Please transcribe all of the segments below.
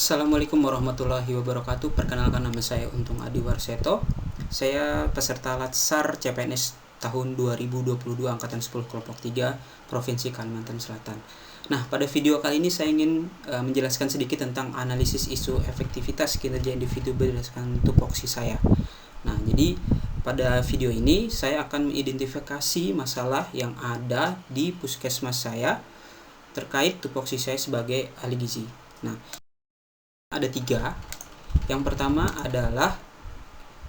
Assalamualaikum warahmatullahi wabarakatuh. Perkenalkan, nama saya Untung Adi Warseto. Saya peserta Latsar CPNS tahun 2022 angkatan 10 kelompok 3 Provinsi Kalimantan Selatan. Nah, pada video kali ini saya ingin menjelaskan sedikit tentang analisis isu efektivitas kinerja individu berdasarkan tupoksi saya. Nah, jadi pada video ini saya akan mengidentifikasi masalah yang ada di puskesmas saya terkait tupoksi saya sebagai ahli gizi. Nah, ada 3. Yang pertama adalah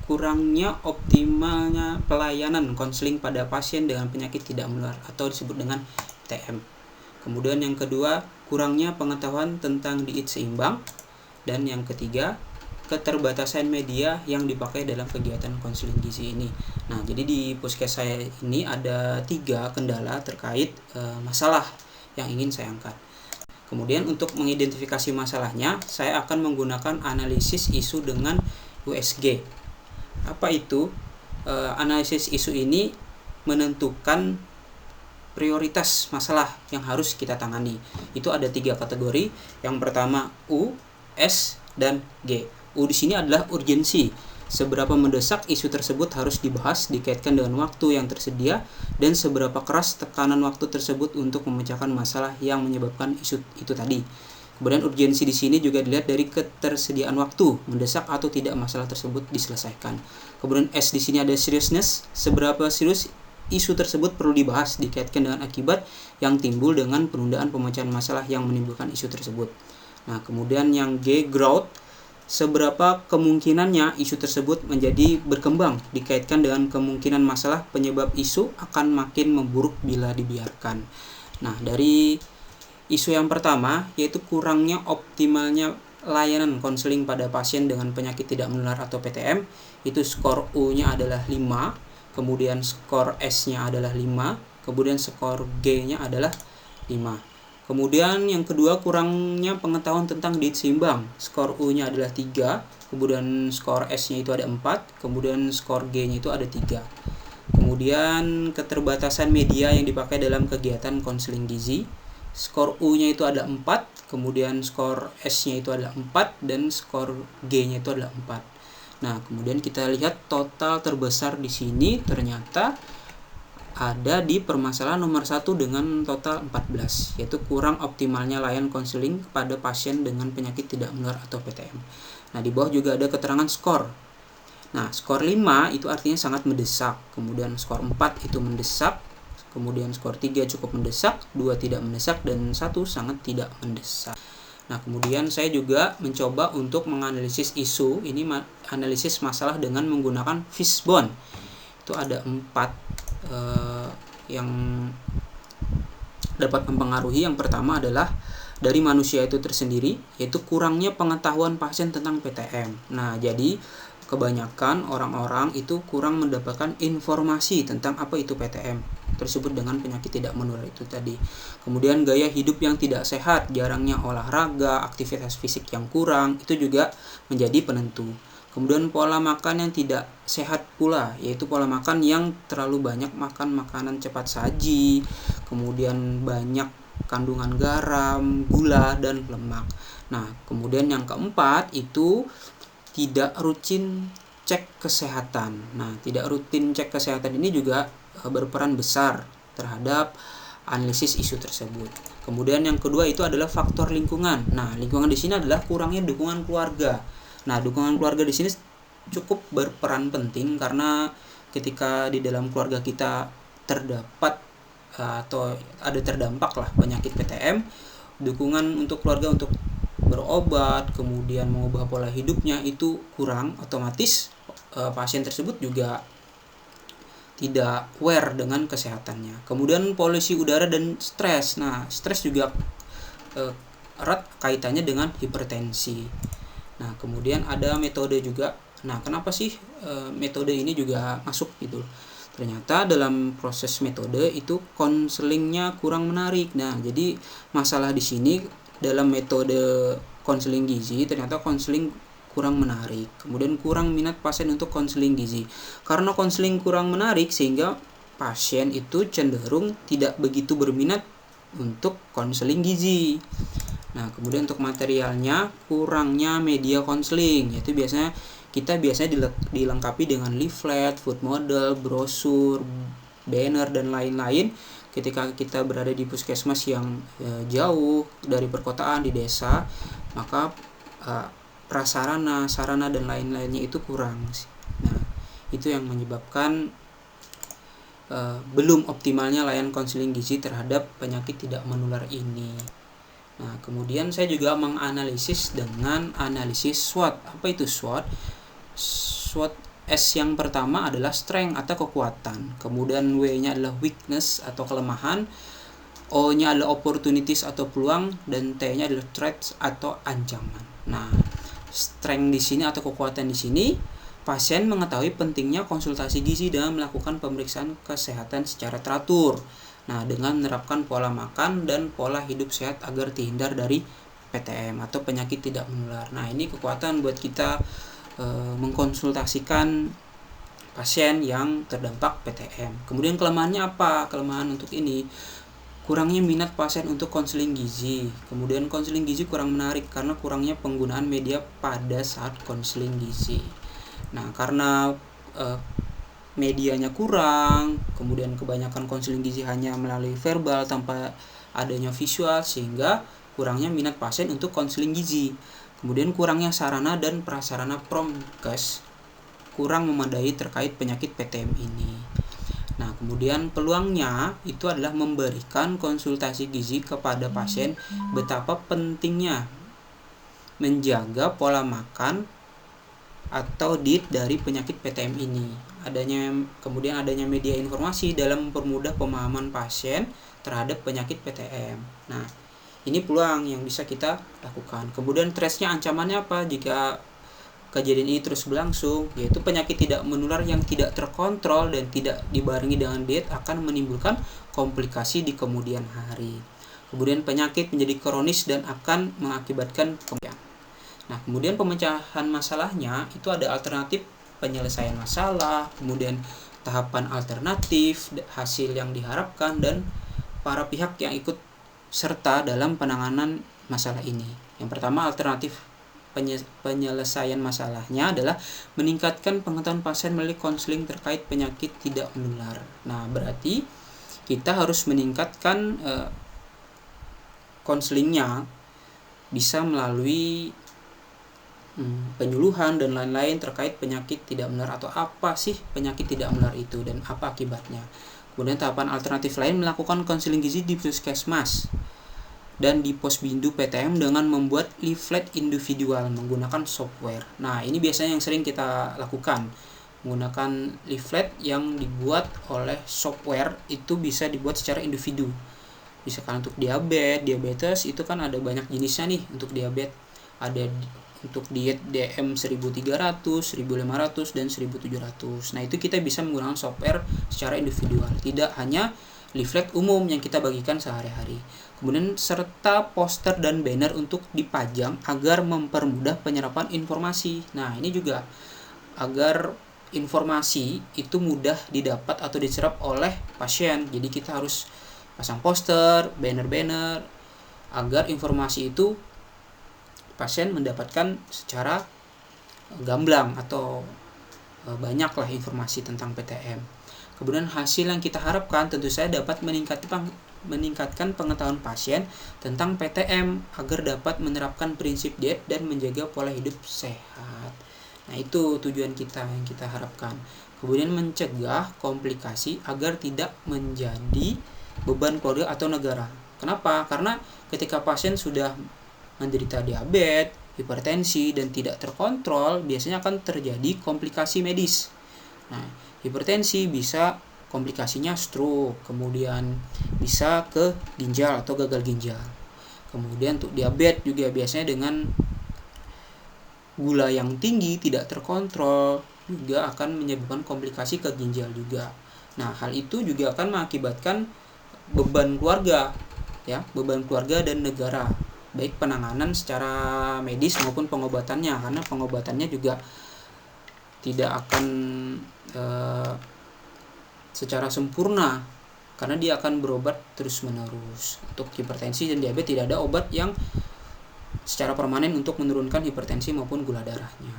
kurangnya optimalnya pelayanan konseling pada pasien dengan penyakit tidak menular atau disebut dengan PTM. Kemudian yang kedua, kurangnya pengetahuan tentang diet seimbang. Dan yang ketiga, keterbatasan media yang dipakai dalam kegiatan konseling gizi ini. Nah, jadi di puskes saya ini ada 3 kendala terkait masalah yang ingin saya angkat. Kemudian untuk mengidentifikasi masalahnya, saya akan menggunakan analisis isu dengan USG. Apa itu? Analisis isu ini menentukan prioritas masalah yang harus kita tangani. Itu ada 3 kategori. Yang pertama U, S, dan G. U di sini adalah urgensi. Seberapa mendesak isu tersebut harus dibahas dikaitkan dengan waktu yang tersedia dan seberapa keras tekanan waktu tersebut untuk memecahkan masalah yang menyebabkan isu itu tadi. Kemudian urgensi di sini juga dilihat dari ketersediaan waktu, mendesak atau tidak masalah tersebut diselesaikan. Kemudian S di sini ada seriousness, seberapa serius isu tersebut perlu dibahas dikaitkan dengan akibat yang timbul dengan penundaan pemecahan masalah yang menimbulkan isu tersebut. Nah, kemudian yang G, growth, seberapa kemungkinannya isu tersebut menjadi berkembang dikaitkan dengan kemungkinan masalah penyebab isu akan makin memburuk bila dibiarkan. Nah, dari isu yang pertama yaitu kurangnya optimalnya layanan konseling pada pasien dengan penyakit tidak menular atau PTM, itu skor U-nya adalah 5, kemudian skor S-nya adalah 5, kemudian skor G-nya adalah 5. Kemudian yang kedua, kurangnya pengetahuan tentang diet seimbang. Skor U-nya adalah 3, kemudian skor S-nya itu ada 4, kemudian skor G-nya itu ada 3. Kemudian keterbatasan media yang dipakai dalam kegiatan konseling gizi. Skor U-nya itu ada 4, kemudian skor S-nya itu adalah 4, dan skor G-nya itu adalah 4. Nah, kemudian kita lihat total terbesar di sini ternyata ada di permasalahan nomor 1 dengan total 14, yaitu kurang optimalnya layanan konseling pada pasien dengan penyakit tidak menular atau PTM. Nah, di bawah juga ada keterangan skor. Nah, skor 5 itu artinya sangat mendesak, kemudian skor 4 itu mendesak, kemudian skor 3 cukup mendesak, 2 tidak mendesak, dan 1 sangat tidak mendesak. Nah, kemudian saya juga mencoba untuk menganalisis isu ini, analisis masalah dengan menggunakan fishbone. Itu ada 4 yang dapat mempengaruhi. Yang pertama adalah dari manusia itu tersendiri, yaitu kurangnya pengetahuan pasien tentang PTM. Nah, jadi kebanyakan orang-orang itu kurang mendapatkan informasi tentang apa itu PTM, tersebut dengan penyakit tidak menular itu tadi. Kemudian gaya hidup yang tidak sehat, jarangnya olahraga, aktivitas fisik yang kurang, itu juga menjadi penentu. Kemudian pola makan yang tidak sehat pula, yaitu pola makan yang terlalu banyak makan makanan cepat saji, kemudian banyak kandungan garam, gula, dan lemak. Nah, kemudian yang keempat itu tidak rutin cek kesehatan. Nah, tidak rutin cek kesehatan ini juga berperan besar terhadap analisis isu tersebut. Kemudian yang kedua itu adalah faktor lingkungan. Nah, lingkungan di sini adalah kurangnya dukungan keluarga. Nah, dukungan keluarga di sini cukup berperan penting karena ketika di dalam keluarga kita terdapat atau ada terdampak lah penyakit PTM, dukungan untuk keluarga untuk berobat, kemudian mengubah pola hidupnya itu kurang, otomatis pasien tersebut juga tidak aware dengan kesehatannya. Kemudian polusi udara dan stres. Nah, stres juga erat kaitannya dengan hipertensi. Nah, kemudian ada metode juga. Nah, kenapa sih metode ini juga masuk gitu? Ternyata dalam proses metode itu konselingnya kurang menarik. Nah, jadi masalah di sini dalam metode konseling gizi ternyata konseling kurang menarik. Kemudian kurang minat pasien untuk konseling gizi. Karena konseling kurang menarik sehingga pasien itu cenderung tidak begitu berminat untuk konseling gizi. Nah, kemudian untuk materialnya, kurangnya media konseling, yaitu kita biasanya dilengkapi dengan leaflet, food model, brosur, banner, dan lain-lain. Ketika kita berada di puskesmas yang jauh dari perkotaan, di desa, maka prasarana, sarana, dan lain-lainnya itu kurang. Nah, itu yang menyebabkan belum optimalnya layanan konseling gizi terhadap penyakit tidak menular ini. Nah, kemudian saya juga menganalisis dengan analisis SWOT. Apa itu SWOT? SWOT S yang pertama adalah strength atau kekuatan. Kemudian W-nya adalah weakness atau kelemahan. O-nya adalah opportunities atau peluang, dan T-nya adalah threats atau ancaman. Nah, strength di sini atau kekuatan di sini, pasien mengetahui pentingnya konsultasi gizi dan melakukan pemeriksaan kesehatan secara teratur. Nah, dengan menerapkan pola makan dan pola hidup sehat agar terhindar dari PTM atau penyakit tidak menular. Nah, ini kekuatan buat kita mengkonsultasikan pasien yang terdampak PTM. Kemudian kelemahannya apa? Kelemahan untuk ini, kurangnya minat pasien untuk konseling gizi. Kemudian konseling gizi kurang menarik karena kurangnya penggunaan media pada saat konseling gizi. Nah, karena medianya kurang, kemudian kebanyakan konseling gizi hanya melalui verbal tanpa adanya visual, sehingga kurangnya minat pasien untuk konseling gizi. Kemudian kurangnya sarana dan prasarana promkes kurang memadai terkait penyakit PTM ini. Nah, kemudian peluangnya itu adalah memberikan konsultasi gizi kepada pasien betapa pentingnya menjaga pola makan atau diet dari penyakit PTM ini. Kemudian adanya media informasi dalam mempermudah pemahaman pasien terhadap penyakit PTM. Nah, ini peluang yang bisa kita lakukan. Kemudian threats-nya, ancamannya apa jika kejadian ini terus berlangsung, yaitu penyakit tidak menular yang tidak terkontrol dan tidak dibarengi dengan diet akan menimbulkan komplikasi di kemudian hari. Kemudian penyakit menjadi kronis dan akan mengakibatkan kematian. Nah, kemudian pemecahan masalahnya itu ada alternatif penyelesaian masalah, kemudian tahapan alternatif, hasil yang diharapkan, dan para pihak yang ikut serta dalam penanganan masalah ini. Yang pertama, alternatif penyelesaian masalahnya adalah meningkatkan pengetahuan pasien melalui konseling terkait penyakit tidak menular. Nah, berarti kita harus meningkatkan konselingnya bisa melalui penyuluhan dan lain-lain terkait penyakit tidak menular, atau apa sih penyakit tidak menular itu dan apa akibatnya. Kemudian tahapan alternatif lain, melakukan konseling gizi di puskesmas dan di posbindu PTM dengan membuat leaflet individual menggunakan software. Nah, ini biasanya yang sering kita lakukan, menggunakan leaflet yang dibuat oleh software. Itu bisa dibuat secara individu. Misalkan untuk diabetes itu kan ada banyak jenisnya nih. Untuk diabetes ada untuk diet DM 1300, 1500, dan 1700. Nah, itu kita bisa menggunakan software secara individual, tidak hanya leaflet umum yang kita bagikan sehari-hari. Kemudian serta poster dan banner untuk dipajang agar mempermudah penyerapan informasi. Nah, ini juga agar informasi itu mudah didapat atau diserap oleh pasien. Jadi kita harus pasang poster, banner-banner agar informasi itu pasien mendapatkan secara gamblang atau banyaklah informasi tentang PTM. Kemudian hasil yang kita harapkan tentu saja dapat meningkatkan pengetahuan pasien tentang PTM agar dapat menerapkan prinsip diet dan menjaga pola hidup sehat. Nah, itu tujuan kita yang kita harapkan. Kemudian mencegah komplikasi agar tidak menjadi beban keluarga atau negara. Kenapa? Karena ketika pasien sudah menderita diabetes, hipertensi, dan tidak terkontrol, biasanya akan terjadi komplikasi medis. Nah, hipertensi bisa komplikasinya stroke, kemudian bisa ke ginjal atau gagal ginjal. Kemudian untuk diabetes juga biasanya dengan gula yang tinggi tidak terkontrol juga akan menyebabkan komplikasi ke ginjal juga. Nah, hal itu juga akan mengakibatkan beban keluarga, beban keluarga dan negara, baik penanganan secara medis maupun pengobatannya, karena pengobatannya juga tidak akan secara sempurna karena dia akan berobat terus menerus. Untuk hipertensi dan diabetes tidak ada obat yang secara permanen untuk menurunkan hipertensi maupun gula darahnya.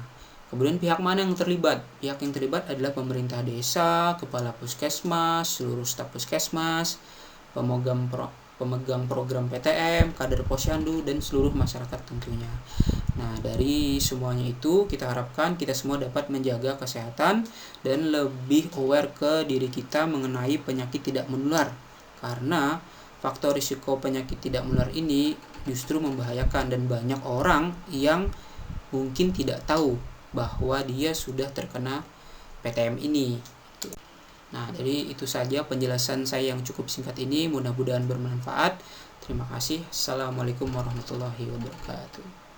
Kemudian pihak mana yang terlibat? Pihak yang terlibat adalah pemerintah desa, kepala puskesmas, seluruh staf puskesmas, pemegang program PTM, kader posyandu, dan seluruh masyarakat tentunya. Nah, dari semuanya itu kita harapkan kita semua dapat menjaga kesehatan dan lebih aware ke diri kita mengenai penyakit tidak menular. Karena faktor risiko penyakit tidak menular ini justru membahayakan dan banyak orang yang mungkin tidak tahu bahwa dia sudah terkena PTM ini. Nah, jadi itu saja penjelasan saya yang cukup singkat ini, mudah-mudahan bermanfaat. Terima kasih. Assalamualaikum warahmatullahi wabarakatuh.